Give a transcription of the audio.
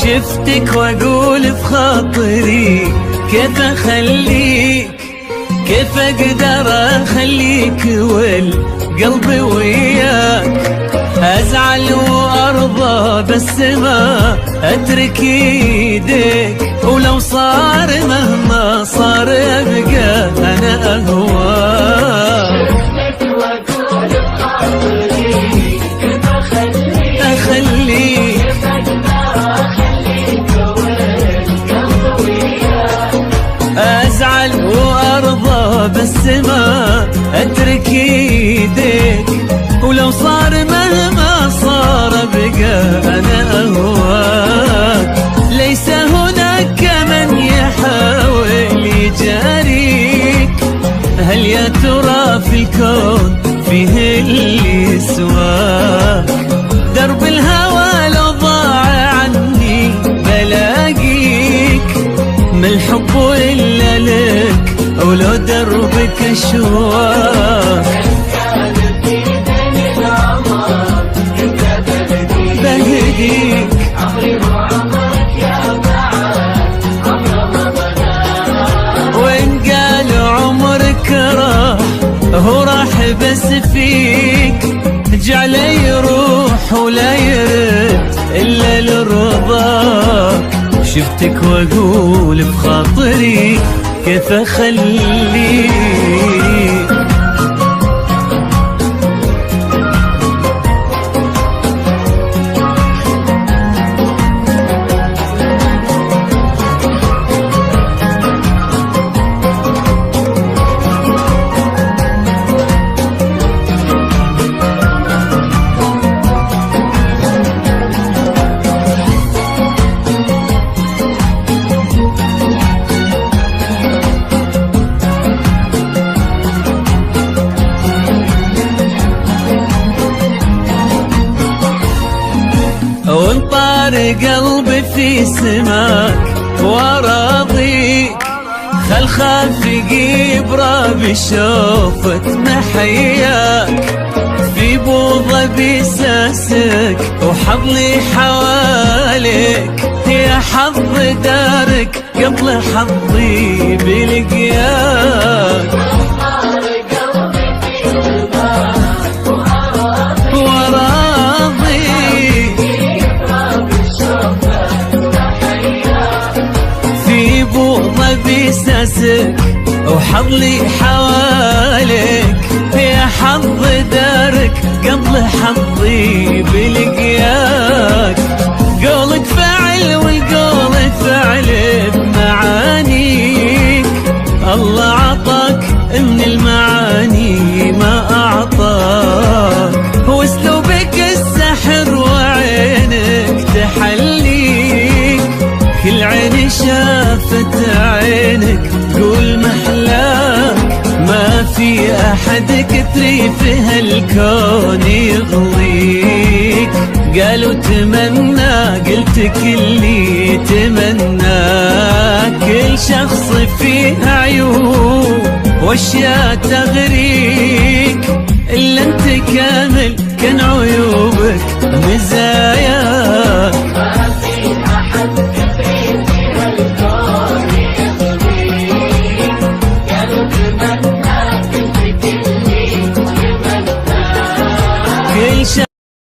شفتك واقول في خاطري كيف اخليك، كيف اقدر اخليك والقلب وياك. ازعل وارضى بس ما اترك ايديك، ولو صار مهما صار ابقى انا اهواك. شفتك واقول بخاطري كيف اخليك، كيف اقدر اخليك والقلب وياك. ازعل وارضى بس ما اترك ايديك، ولو صار مهما صار بقى انا اهواك. ليس هناك من يحاول يجاريك، هل يا ترى في الكون فيه اللي يسواك؟ درب الهوى لو ضاع عني بلاقيك، ما الحب الا لك ولو دربك اشواك. بهديك عمري وعمرك يا بعد عمر رمضان. وإن قالوا عمرك راح هو راح بس فيك، جعله يروح ولا يرد إلا لرضاك. شفتك وأقول بخاطري كيف أخليك. وانطار قلبي في سماك وراضيك، خل خافقي براب شوفت محياك. في بوضة بساسك وحضني حواليك، يا حظ دارك قبل حظي بلقياك. بساسك وحظلي حواليك، يا حظ دارك قبل حظي بلقياك. قولك فعل والقول فعل بمعانيك، الله عطاك من المعاني ما أعطاك. واسلوبك السحر وعينك تحليك، كل عين شافت عينك قول محلاك. ما في أحد كتري في هالكون يغضيك، قالوا تمنى قلت كلي تمنى. كل شخص فيه عيوب واشياء تغريك، إلا انت كامل كان عيوبك مزاياك. كل